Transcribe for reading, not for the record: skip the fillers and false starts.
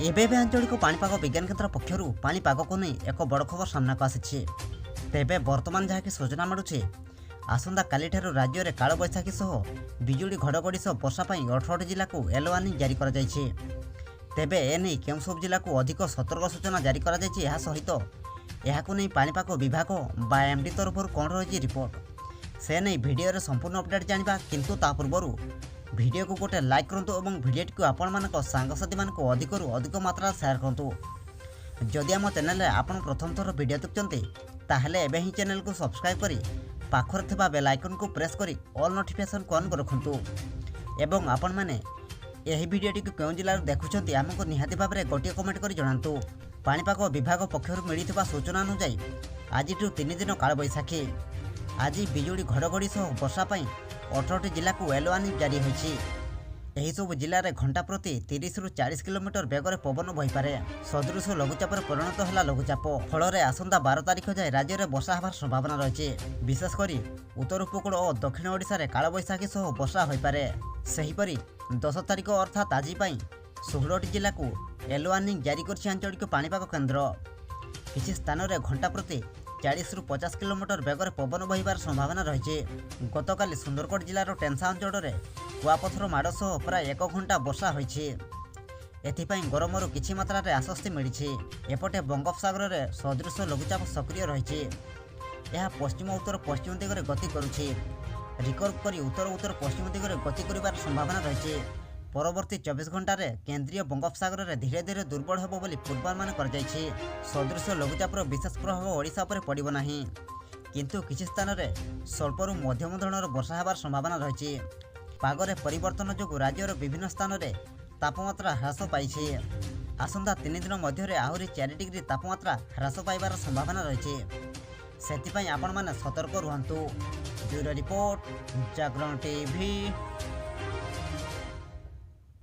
ଏବେ ଆଞ୍ଚଳିକ ପାଣିପାଗ ବିଜ୍ଞାନ କେନ୍ଦ୍ର ପକ୍ଷରୁ ପାଣିପାଗକୁ ନେଇ ଏକ ବଡ଼ ଖବର ସାମ୍ନାକୁ ଆସିଛି। ତେବେ ବର୍ତ୍ତମାନ ଯାହାକି ସୂଚନା ମିଳୁଛି, ଆସନ୍ତାକାଲିଠାରୁ ରାଜ୍ୟରେ କାଳବୈଶାଖୀ ସହ ବିଜୁଳି ଘଡ଼ଘଡ଼ି ସହ ବର୍ଷା ପାଇଁ 18ଟି ଜିଲ୍ଲାକୁ ୟେଲୋ ୱାର୍ଣ୍ଣିଂ ଜାରି କରାଯାଇଛି। ତେବେ ଏନେଇ କେଉଁ ସବୁ ଜିଲ୍ଲାକୁ ଅଧିକ ସତର୍କ ସୂଚନା ଜାରି କରାଯାଇଛି, ଏହା ସହିତ ଏହାକୁ ନେଇ ପାଣିପାଗ ବିଭାଗ ବା ଏମ୍ଡି ତରଫରୁ କ'ଣ ରହିଛି ରିପୋର୍ଟ, ସେ ନେଇ ଭିଡ଼ିଓରେ ସମ୍ପୂର୍ଣ୍ଣ ଅପଡେଟ୍ ଜାଣିବା। କିନ୍ତୁ ତା ପୂର୍ବରୁ ଭିଡ଼ିଓକୁ ଗୋଟେ ଲାଇକ୍ କରନ୍ତୁ ଏବଂ ଭିଡ଼ିଓଟିକୁ ଆପଣମାନଙ୍କ ସାଙ୍ଗସାଥୀମାନଙ୍କୁ ଅଧିକରୁ ଅଧିକ ମାତ୍ରାରେ ସେୟାର କରନ୍ତୁ। ଯଦି ଆମ ଚ୍ୟାନେଲରେ ଆପଣ ପ୍ରଥମ ଥର ଭିଡ଼ିଓ ଦେଖୁଛନ୍ତି, ତାହେଲେ ଏବେ ହିଁ ଚ୍ୟାନେଲକୁ ସବସ୍କ୍ରାଇବ୍ କରି ପାଖରେ ଥିବା ବେଲ୍ ଆଇକନ୍କୁ ପ୍ରେସ୍ କରି ଅଲ୍ ନୋଟିଫିକେସନ୍କୁ ଅନ୍ କରି ରଖନ୍ତୁ। ଏବଂ ଆପଣମାନେ ଏହି ଭିଡ଼ିଓଟିକୁ କେଉଁ ଜିଲ୍ଲାରୁ ଦେଖୁଛନ୍ତି ଆମକୁ ନିହାତି ଭାବରେ ଗୋଟିଏ କମେଣ୍ଟ କରି ଜଣାନ୍ତୁ। ପାଣିପାଗ ବିଭାଗ ପକ୍ଷରୁ ମିଳିଥିବା ସୂଚନା ଅନୁଯାୟୀ ଆଜିଠୁ 3 ଦିନ କାଳବୈଶାଖୀ। ଆଜି ବିଜୁଳି ଘଡ଼ଘଡ଼ି ସହ ବର୍ଷା ପାଇଁ 18ଟି ଜିଲ୍ଲାକୁ ୟେଲୋ ୱାର୍ଣ୍ଣିଂ ଜାରି ହୋଇଛି। ଏହିସବୁ ଜିଲ୍ଲାରେ ଘଣ୍ଟା ପ୍ରତି 30ରୁ 40 କିଲୋମିଟର ବେଗରେ ପବନ ବହିପାରେ। ସଦୃଶ ଲଘୁଚାପରେ ପରିଣତ ହେଲା ଲଘୁଚାପ। ଫଳରେ ଆସନ୍ତା 12 ତାରିଖ ଯାଏ ରାଜ୍ୟରେ ବର୍ଷା ହେବାର ସମ୍ଭାବନା ରହିଛି। ବିଶେଷ କରି ଉତ୍ତର ଉପକୂଳ ଓ ଦକ୍ଷିଣ ଓଡ଼ିଶାରେ କାଳବୈଶାଖୀ ସହ ବର୍ଷା ହୋଇପାରେ। ସେହିପରି 10 ତାରିଖ ଅର୍ଥାତ୍ ଆଜି ପାଇଁ 16ଟି ଜିଲ୍ଲାକୁ ୟେଲୋ ୱାର୍ଣ୍ଣିଂ ଜାରି କରିଛି ଆଞ୍ଚଳିକ ପାଣିପାଗ କେନ୍ଦ୍ର। କିଛି ସ୍ଥାନରେ ଘଣ୍ଟା ପ୍ରତି 40ରୁ 50 କିଲୋମିଟର ବେଗରେ ପବନ ବହିବାର ସମ୍ଭାବନା ରହିଛି। ଗତକାଲି ସୁନ୍ଦରଗଡ଼ ଜିଲ୍ଲାର ଟେନ୍ସା ଅଞ୍ଚଳରେ କୁଆପଥର ମାଡ଼ ସହ ପ୍ରାୟ 1 ଘଣ୍ଟା ବର୍ଷା ହୋଇଛି। ଏଥିପାଇଁ ଗରମରୁ କିଛି ମାତ୍ରାରେ ଆଶ୍ୱସ୍ତି ମିଳିଛି। ଏପଟେ ବଙ୍ଗୋପସାଗରରେ ସଦୃଶ ଲଘୁଚାପ ସକ୍ରିୟ ରହିଛି। ଏହା ପଶ୍ଚିମ ଉତ୍ତର ପଶ୍ଚିମ ଦିଗରେ ଗତି କରୁଛି। ରିକର୍ଭ କରି ଉତ୍ତର ଉତ୍ତର ପଶ୍ଚିମ ଦିଗରେ ଗତି କରିବାର ସମ୍ଭାବନା ରହିଛି। ପରବର୍ତ୍ତୀ 24 ଘଣ୍ଟାରେ କେନ୍ଦ୍ରୀୟ ବଙ୍ଗୋପସାଗରରେ ଧୀରେ ଧୀରେ ଦୁର୍ବଳ ହେବ ବୋଲି ପୂର୍ବାନୁମାନ କରାଯାଇଛି। ସଦୃଶ ଲଘୁଚାପର ବିଶେଷ ପ୍ରଭାବ ଓଡ଼ିଶା ଉପରେ ପଡ଼ିବ ନାହିଁ, କିନ୍ତୁ କିଛି ସ୍ଥାନରେ ସ୍ୱଳ୍ପରୁ ମଧ୍ୟମ ଧରଣର ବର୍ଷା ହେବାର ସମ୍ଭାବନା ରହିଛି। ପାଗରେ ପରିବର୍ତ୍ତନ ଯୋଗୁଁ ରାଜ୍ୟର ବିଭିନ୍ନ ସ୍ଥାନରେ ତାପମାତ୍ରା ହ୍ରାସ ପାଇଛି। ଆସନ୍ତା 3 ଦିନ ମଧ୍ୟରେ ଆହୁରି 4 ଡିଗ୍ରୀ ତାପମାତ୍ରା ହ୍ରାସ ପାଇବାର ସମ୍ଭାବନା ରହିଛି। ସେଥିପାଇଁ ଆପଣମାନେ ସତର୍କ ରୁହନ୍ତୁ। ବ୍ୟୁରୋ ରିପୋର୍ଟ, ଜାଗରଣ ଟିଭି।